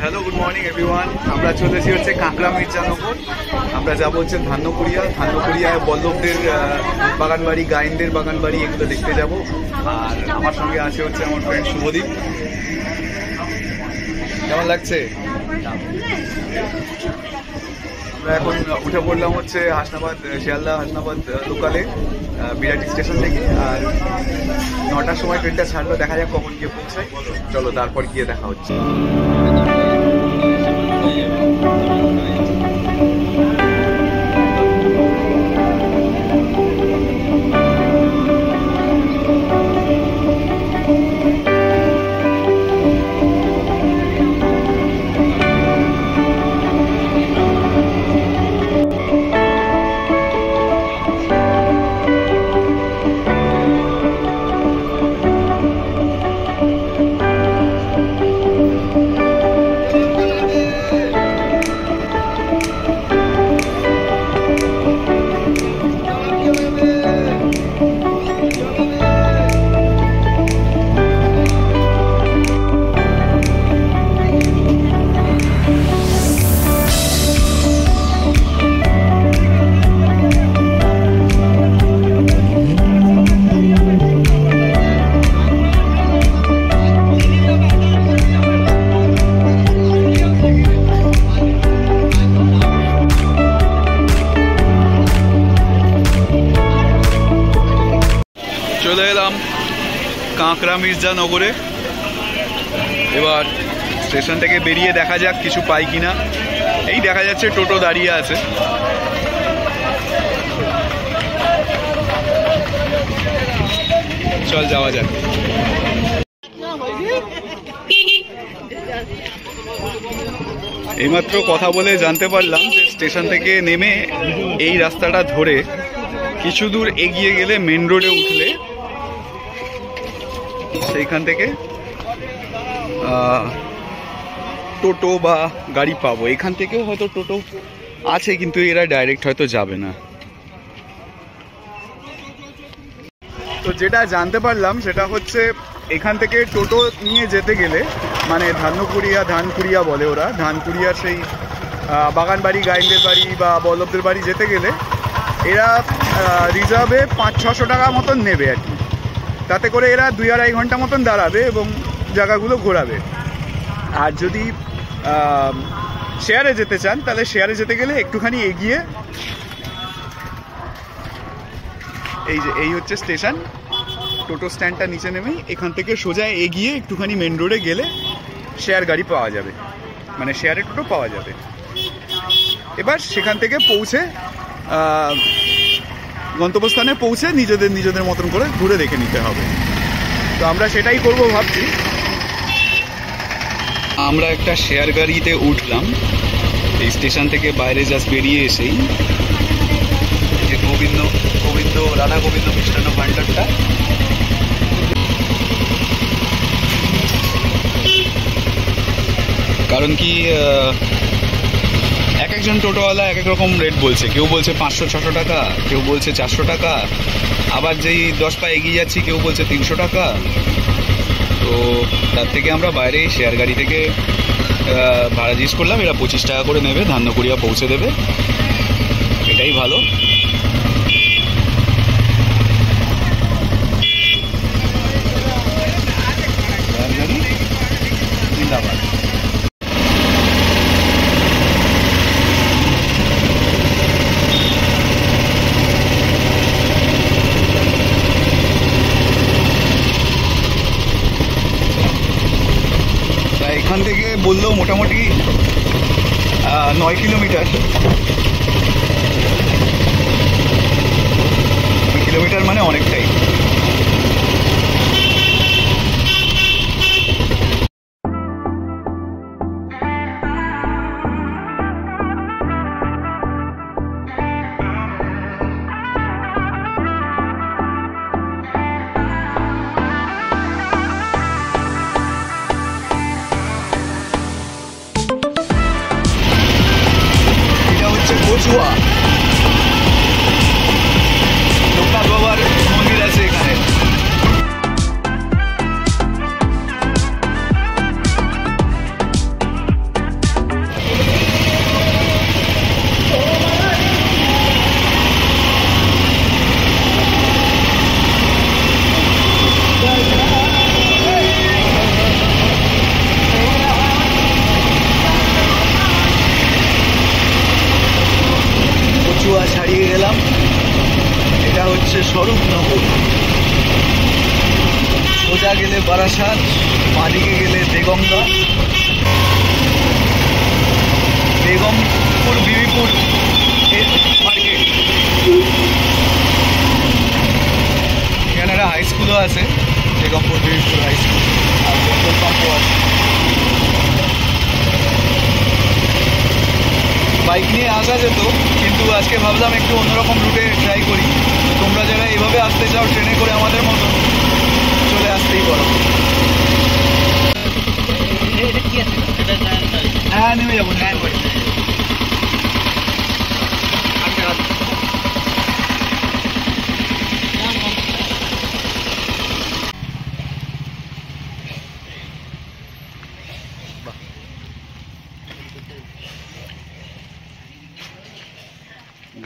Hello, good morning everyone. আমরা চলেছি হচ্ছে কাঁকড়া মির্জানগর। আমরা যাবো হচ্ছে ধান্যকুড়িয়ায় বল্লভদের বাগানবাড়ি, গায়েনদের বাগানবাড়ি, এগুলো দেখতে যাব। আর আমার সঙ্গে আছে হচ্ছে আমার ফ্রেন্ড শুভদীপ। কেমন লাগছে? আমরা এখন উঠে পড়লাম হচ্ছে হাসনাবাদ, শিয়ালদা হাসনাবাদ লোকালে বিরাটি স্টেশন থেকে। আর 9টার সময় ট্রেনটা ছাড়লো, দেখা যাক কখন গিয়ে পৌঁছায়। চলো তারপর গিয়ে দেখা হচ্ছে। চলে এলাম কাঁকড়া মির্জানগরে। এবার স্টেশন থেকে বেরিয়ে দেখা যাক কিছু পাই কিনা। এই দেখা যাচ্ছে টোটো দাঁড়িয়ে আছে। চল যাওয়া যাক। এইমাত্র কথা বলে জানতে পারলাম যে স্টেশন থেকে নেমে এই রাস্তাটা ধরে কিছু দূর এগিয়ে গেলে মেন রোডে উঠলে সেইখান থেকে টোটো বা গাড়ি পাবো। এখান থেকেও হয়তো টোটো আছে, কিন্তু এরা ডাইরেক্ট হয়তো যাবে না। তো যেটা জানতে পারলাম সেটা হচ্ছে এখান থেকে টোটো নিয়ে যেতে গেলে, মানে ধানকুড়িয়া বলে ওরা, ধানকুড়িয়ার সেই বাগানবাড়ি, গায়েনদের বাড়ি বা বল্লভদের বাড়ি যেতে গেলে এরা রিজার্ভে 500-600 টাকা মতন নেবে আর কি। তাতে করে এরা 2-2.5 ঘন্টা মতন দাঁড়াবে এবং জায়গাগুলো ঘোরাবে। আর যদি শেয়ারে যেতে চান তাহলে শেয়ারে যেতে গেলে একটুখানি এগিয়ে, এই হচ্ছে স্টেশন, টোটো স্ট্যান্ডটা নিচে নেমেই এখান থেকে সোজা এগিয়ে একটুখানি মেন রোডে গেলে শেয়ার গাড়ি পাওয়া যাবে, মানে শেয়ারে টোটো পাওয়া যাবে। এবার সেখান থেকে পৌঁছে গন্তব্যস্থানে পৌঁছে নিজেদের মতন করে ঘুরে দেখে নিতে হবে। তো আমরা সেটাই করব ভাবছি। আমরা একটা শেয়ার গাড়িতে উঠলাম এই স্টেশন থেকে বাইরে জাস্ট বেরিয়ে এসেই। যে রাধা গোবিন্দ মিষ্টান্ন ভান্ডারটা, কারণ কি এক একজন টোটোওয়ালা এক এক রকম রেট বলছে। কেউ বলছে 500-600 টাকা, কেউ বলছে 400 টাকা, আবার যেই 10 পা এগিয়ে যাচ্ছি কেউ বলছে 300 টাকা। তো তার থেকে আমরা বাইরে শেয়ার গাড়ি থেকে ভাড়া জিজ্ঞেস করলাম। এরা 25 টাকা করে নেবে, ধান্যকুড়িয়া পৌঁছে দেবে, এটাই ভালো। জিন্দাবাদ। এখান থেকে বললো মোটামুটি 9 কিলোমিটার। 9 কিলোমিটার মানে অনেকটাই। কচুয়া লোকনাথ বাবার মন্দির আছে এখানে। বারাসাত, বাদিকে গেলে বেগমগা, বেগমপুর বিবিপুর মার্কেট। এখানে একটা হাই স্কুলও আছে, বেগমপুর বিবিপুর হাই স্কুল, আর পেট্রোল পাম্পও আছে। বাইক নিয়ে আসা যেত, কিন্তু আজকে ভাবলাম একটু অন্যরকম রুটে ট্রাই করি। তোমরা যারা এইভাবে আসতে চাও ট্রেনে করে আমাদের মতো, চলে আসতেই পারো। হ্যাঁ, নেমে যাবো।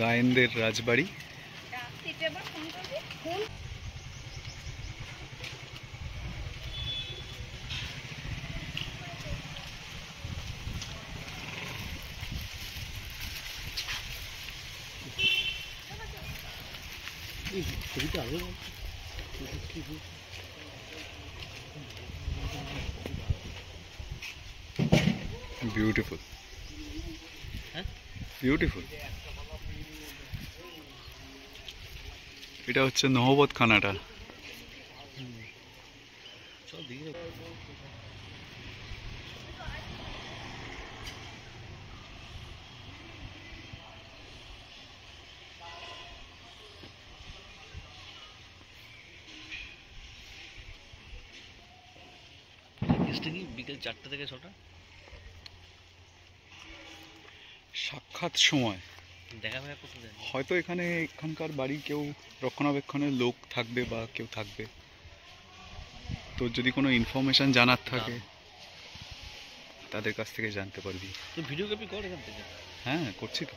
গায়েনদের রাজবাড়ি। Beautiful, beautiful. এটা হচ্ছে নহবত খানাটা। বিকেল 4টা থেকে 6টা সাক্ষাৎ সময় দেখা ভাইয়া করতে দেন। হয়তো এখানকার বাড়ি কেউ রক্ষণাবেক্ষণের লোক থাকবে বা কেউ থাকবে, তো যদি কোনো ইনফরমেশন জানার থাকে তাদের কাছ থেকে জানতে পারবি। তো ভিডিওগ্রাফি কর এখান থেকে? হ্যাঁ, করছি তো।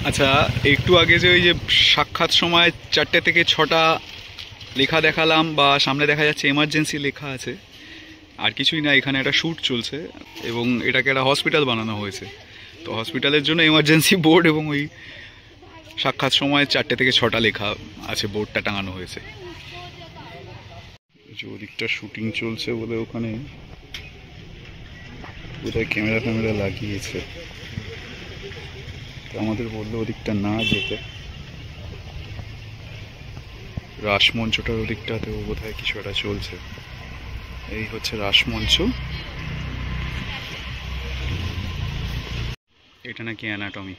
আচ্ছা, একটু আগে যে ওই যে সাক্ষাৎ সময় 4টে থেকে 6টা লেখা দেখালাম, বা সামনে দেখা যাচ্ছে এমার্জেন্সি লেখা আছে, আর কিছুই না। এখানে একটা শ্যুট চলছে এবং এটাকে একটা হসপিটাল বানানো হয়েছে। তো হসপিটালের জন্য এমার্জেন্সি বোর্ড এবং ওই সাক্ষাৎ সময় 4টে থেকে 6টা লেখা আছে, বোর্ডটা টাঙানো হয়েছে। যে ওদিকটা শুটিং চলছে বলে ওখানে বোধহয় ক্যামেরা লাগিয়েছে। আমাদের বললো ওদিকটা না যেতে, রাসমঞ্চটার ওদিকটাতেও বোধহয় কিছু একটা চলছে। এই হচ্ছে রাসমঞ্চ। এটা নাকি অ্যানাটমি।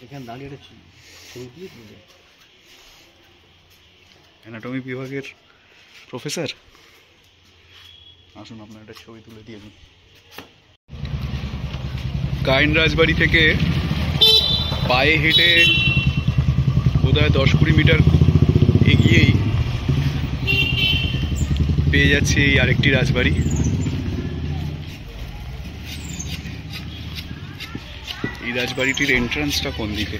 এখানে দাঁড়িয়ে অ্যানাটমি বিভাগের প্রফেসর, আসুন আপনার একটা ছবি তুলে দিয়ে দিন। গায়েন রাজবাড়ি থেকে পায়ে হেঁটে বোধহয় 10-20 মিটার এগিয়েই পেয়ে যাচ্ছি এই আরেকটি রাজবাড়ি। এই রাজবাড়িটির এন্ট্রান্সটা কোন দিকে?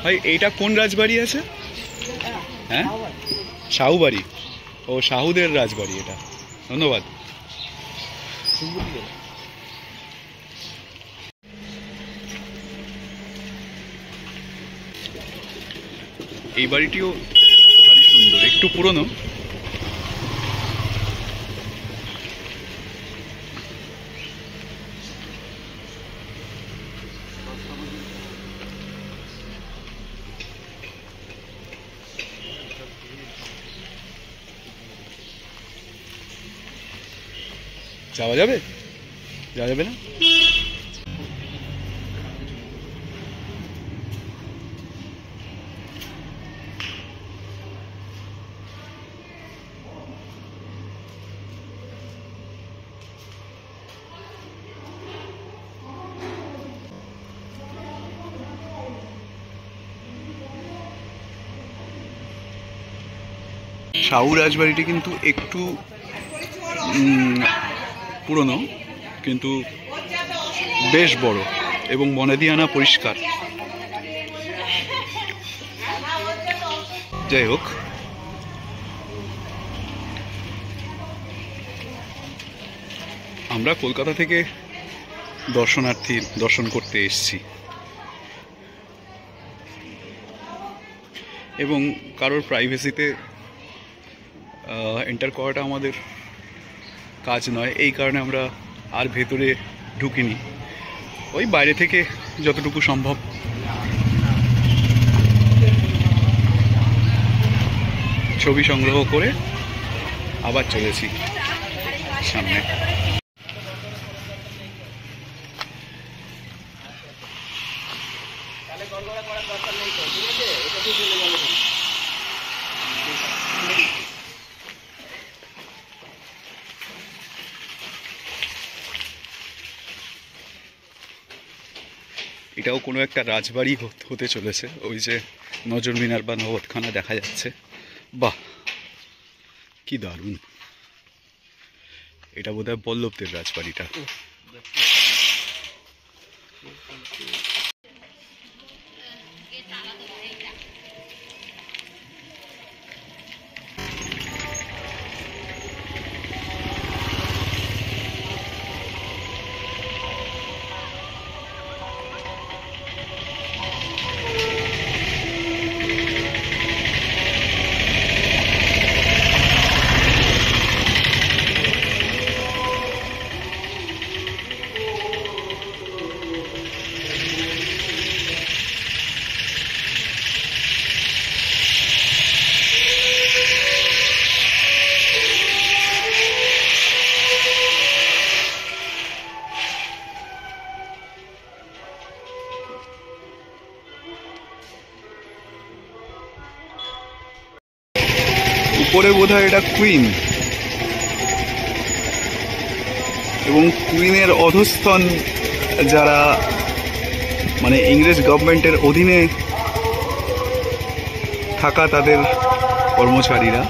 ভাই, এইটা কোন রাজবাড়ি আছে? হ্যাঁ, শাহুবাড়ি। ও, শাহুদের রাজবাড়ি এটা। ধন্যবাদ। এই বাড়িটিও ভারী সুন্দর, একটু পুরনো। যাওয়া যাবে? যাওয়া যাবে না? শাহু রাজবাড়িটি কিন্তু একটু পুরনো, কিন্তু বেশ বড় এবং বনেদিয়ানা পরিষ্কার। যাই হোক, আমরা কলকাতা থেকে দর্শনার্থী দর্শন করতে এসেছি এবং কারোর প্রাইভেসিতে এন্টার করাটা আমাদের কাজ নয়, এই কারণে আমরা আর ভেতরে ঢুকিনি। ওই বাইরে থেকে যতটুকু সম্ভব ছবি সংগ্রহ করে আবার চলেছি সামনে। এটাও কোনো একটা রাজবাড়ি হতে চলেছে, ওই যে নজর মিনার বা নবতখানা দেখা যাচ্ছে। বাহ, কি দারুণ! এটা বোধহয় বল্লভদের রাজবাড়িটা। উপরে বোধহয় এটা কুইন, এবং কুইনের অধস্তন যারা মানে ইংরেজ গভর্নমেন্টের অধীনে থাকা তাদের কর্মচারীরা,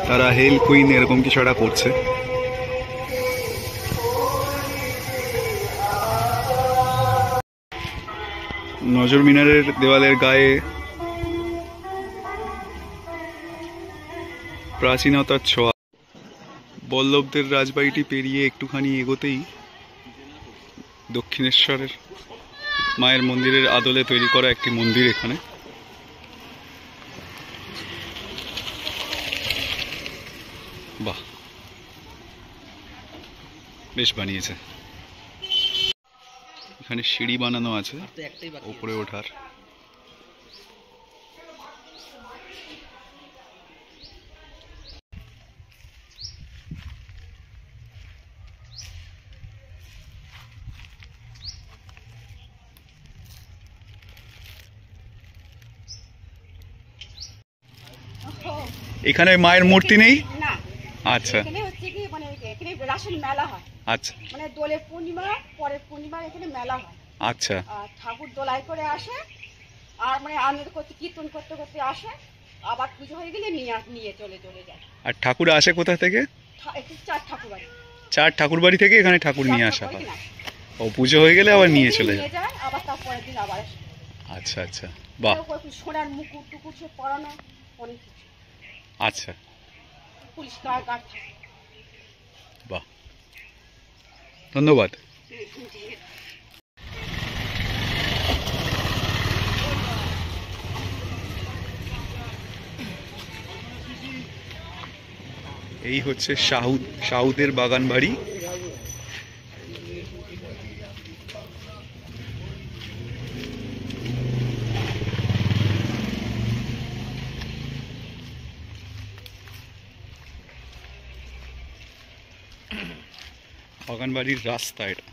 তারা হেল কুইন এরকম কিছু একটা করছে। নজর মিনারের দেওয়ালের গায়ে প্রাচীনতার ছোঁয়া। বল্লভদের রাজবাড়িটি পেরিয়ে একটুখানি এগোতেই দক্ষিণেশ্বরের মায়ের মন্দিরের আদলে তৈরি করা একটি মন্দির এখানে। বাহ, বেশ বানিয়েছে। এখানে সিঁড়ি বানানো আছে উপরে ওঠার। এখানে মায়ের মূর্তি নেই? না। আচ্ছা, এখানে হচ্ছে কি মানে এখানে রাসের মেলা হয়। আচ্ছা, মানে দোলের পূর্ণিমা পরের পূর্ণিমা এখানে মেলা হয়। আচ্ছা। আর ঠাকুর দোলাই করে আসে, আর মানে আনন্দ করতে কীর্তন করতে করতে আসে, আবার পুজো হয়ে গেলে নিয়ে চলে যায়। আর ঠাকুর আসে কোথা থেকে? একটু 4 ঠাকুর বাড়ি। 4 ঠাকুর বাড়ি থেকে এখানে ঠাকুর নিয়ে আসা হয়। ও, পুজো হয়ে গেলে আবার নিয়ে চলে যায়। আবার তার পরের দিন আবার আসে। আচ্ছা আচ্ছা, বাহ। সোনার মুকুট টুকুট সে পরানো অনেক কিছু। আচ্ছা, পুলিশ গার্ড থাকে। বাহ, ধন্যবাদ। এই হচ্ছে সাউদের বাগান বাড়ি। বাগানবাড়ির রাস্তা এটা,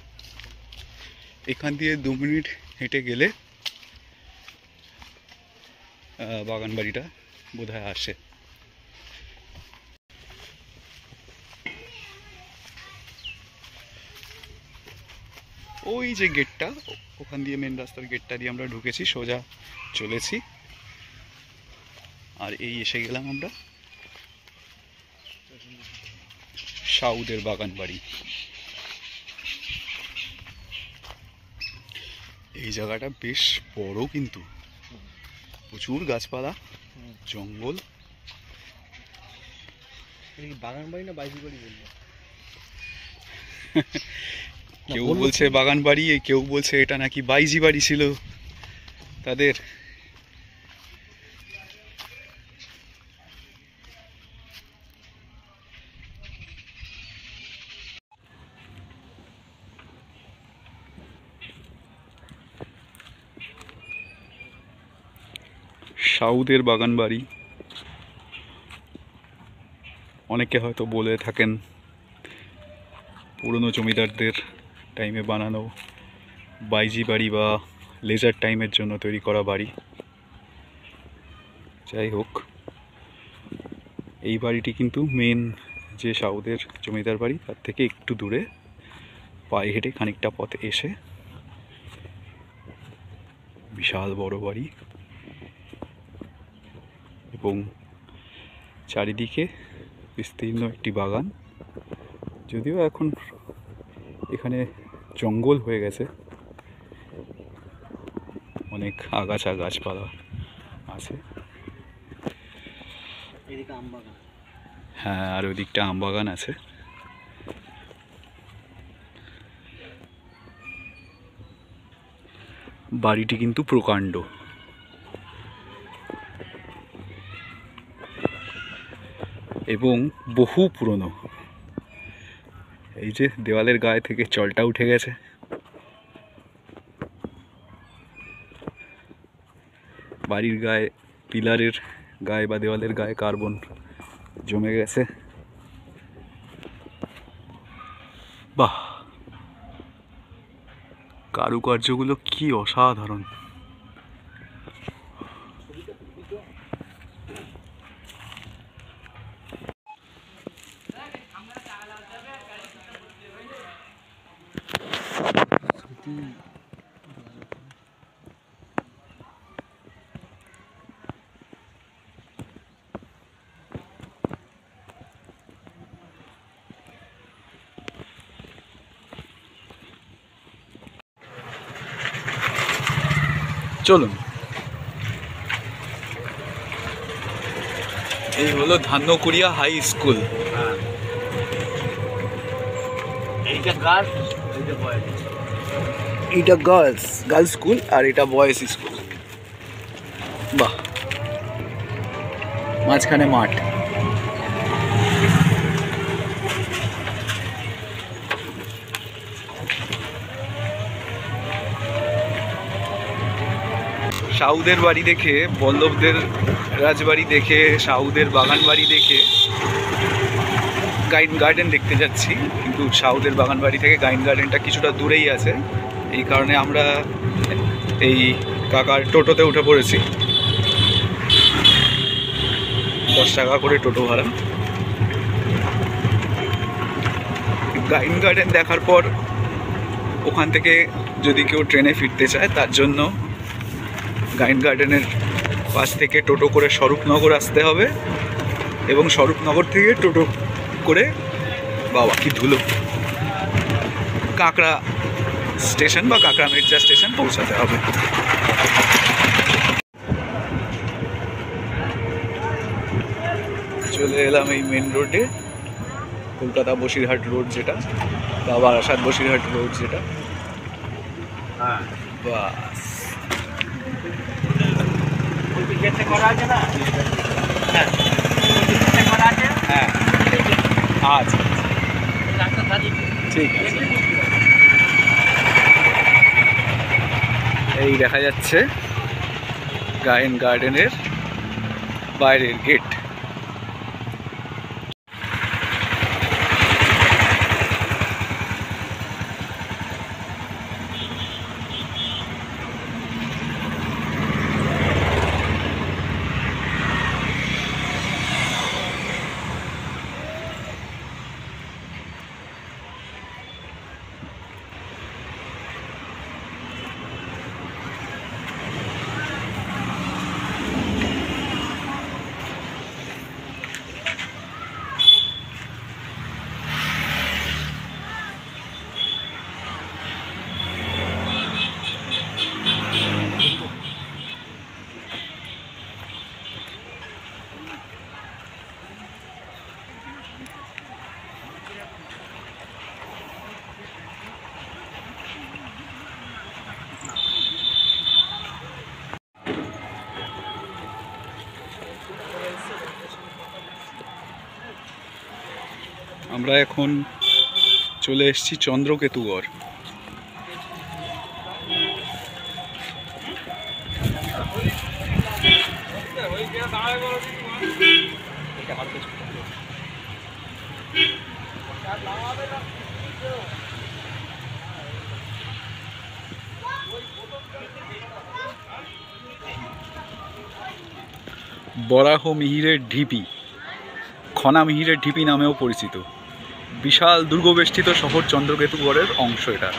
এখান দিয়ে 2 মিনিট হেঁটে গেলে বাগানবাড়িটা বোধহয় আসে। ওই যে গেটটা, ওখান দিয়ে মেন রাস্তার গেটটা দিয়ে আমরা ঢুকেছি, সোজা চলেছি, আর এই এসে গেলাম আমরা সাউদের বাগান বাড়ি। এই জায়গাটা বেশ বড়, কিন্তু প্রচুর গাছপালা, হুম। জঙ্গল। এটা কি বাগান বাড়ি না বাইজি বাড়ি বলবো? কেউ বলছে বাগান বাড়ি, কেউ বলছে এটা নাকি বাইজি বাড়ি ছিল তাদের। সাউদের বাগান বাড়ি, অনেকে হয়তো বলে থাকেন পুরনো জমিদারদের টাইমে বানানো বাইজি বাড়ি বা লেজার টাইমের জন্য তৈরি করা বাড়ি। যাই হোক, এই বাড়িটি কিন্তু মেন যে সাউদের জমিদার বাড়ি তার থেকে একটু দূরে, পায়ে হেঁটে খানিকটা পথ এসে। বিশাল বড় বাড়ি এবং চারিদিকে বিস্তীর্ণ একটি বাগান। যদিও এখন এখানে জঙ্গল হয়ে গেছে, অনেক আগাছা গাছপালা আছে। এদিকে আম বাগান। হ্যাঁ, আর ওই দিকটা আম বাগান আছে। বাড়িটি কিন্তু প্রকাণ্ড এবং বহু পুরনো। এই যে দেওয়ালের গায়ে থেকে চলটা উঠে গেছে। বাড়ির গায়ে, পিলারের গায়ে বা দেওয়ালের গায়ে কার্বন জমে গেছে। বাহ, কারুকার্যগুলো কি অসাধারণ। চলুন, এই হলো ধান্যকুড়িয়া হাই স্কুল। এইটা গার্লস, এইটা বয়েজ। এটা গার্লস স্কুল আর এটা বয়েজ স্কুল। বাহ, মাঝখানে মাঠ। সাউদের বাড়ি দেখে, বল্লভদের রাজবাড়ি দেখে, সাউদের বাগান বাড়ি দেখে গাইন গার্ডেন দেখতে যাচ্ছি, কিন্তু সাউদের বাগান বাড়ি থেকে গাইন গার্ডেনটা কিছুটা দূরেই আছে। এই কারণে আমরা এই কাকার টোটোতে উঠে পড়েছি। 10 টাকা করে টোটো ভাড়া। গাইন গার্ডেন দেখার পর ওখান থেকে যদি কেউ ট্রেনে ফিরতে চায়, তার জন্য গাইন গার্ডেনের পাশ থেকে টোটো করে স্বরূপনগর আসতে হবে এবং স্বরূপনগর থেকে টোটো করে, বাবা কি ধুলো, কাঁকড়া স্টেশন বা কাঁকড়া মির্জা স্টেশন পৌঁছাতে হবে। চলে এলাম এই মেন রোডে, কলকাতা বসিরহাট রোড যেটা, বা বারাসাত বসিরহাট রোড যেটা। হ্যাঁ, বাস করা আছে না? হ্যাঁ, করা আছে। হ্যাঁ, আচ্ছা ঠিক আছে। এই দেখা যাচ্ছে গাইন গার্ডেনের বাইরের গেট। আমরা এখন চলে এসেছি চন্দ্রকেতুগড়। বরাহ মিহিরের ঢিপি, খনা মিহিরের ঢিপি নামেও পরিচিত। বিশাল দুর্গবেষ্টিত শহর চন্দ্রকেতুগড়ের অংশ এটা।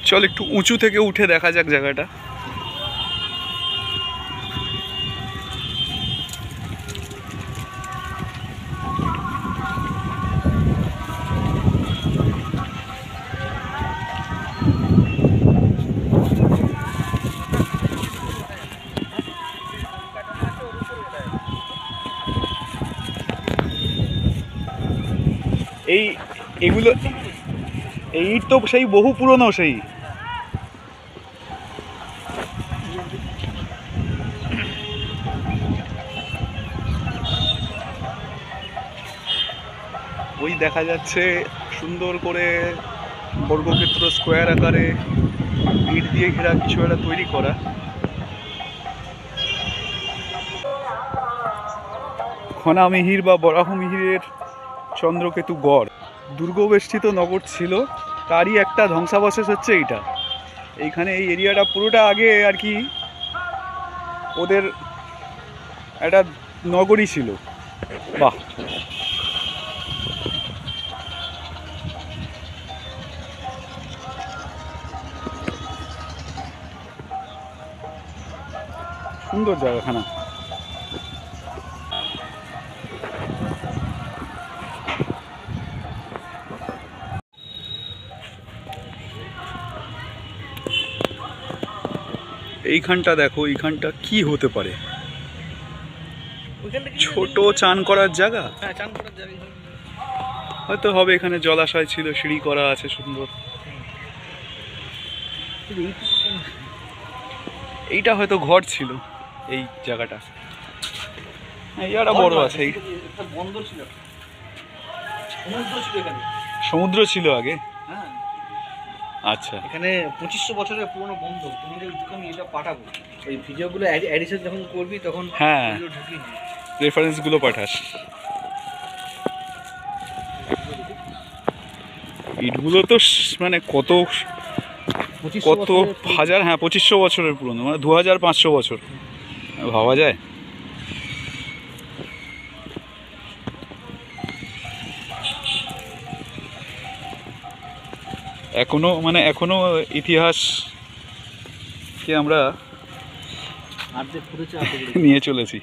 চল একটু উঁচু থেকে উঠে দেখা যাক জায়গাটা। এগুলো এই ইট তো সেই বহু পুরনো। সেই ওই দেখা যাচ্ছে সুন্দর করে বর্গক্ষেত্র স্কোয়ার আকারে ইট দিয়ে ঘেরা কিছু একটা তৈরি করা। খনা মিহির বা বরাহ মিহিরের চন্দ্রকেতুগড় দুর্গবেষ্টিত নগর ছিল, তারই একটা ধ্বংসাবশেষ হচ্ছে এইটা। এইখানে এই এরিয়াটা পুরোটা আগে আর কি ওদের একটা নগরই ছিল। বাহ, সুন্দর জায়গাখানা। এইখানটা দেখো, এইখানটা কি হতে পারে? ছোট চান করার জায়গা হয়তো হবে। এখানে জলাশয় ছিল, সিঁড়ি করা আছে সুন্দর। এইটা হয়তো ঘর ছিল এই জায়গাটা। এইটা বড় আছে। বন্দর ছিল, সমুদ্র ছিল আগে। হ্যাঁ আচ্ছা, এখানে 2500 বছরের পুরনো বন্দর। তোমাদের আমি এটা পাঠাবো, এই ভিডিওগুলো এডিশন যখন করবি তখন হ্যাঁ ঢুকিয়ে দিই, রেফারেন্সগুলো পাঠাস। ইটগুলো তো মানে কত কত হাজার, হ্যাঁ 2500 বছরের পুরনো, মানে 2500 বছর ভাবা যায়। এখনো ইতিহাসকে আমরা নিয়ে চলেছি।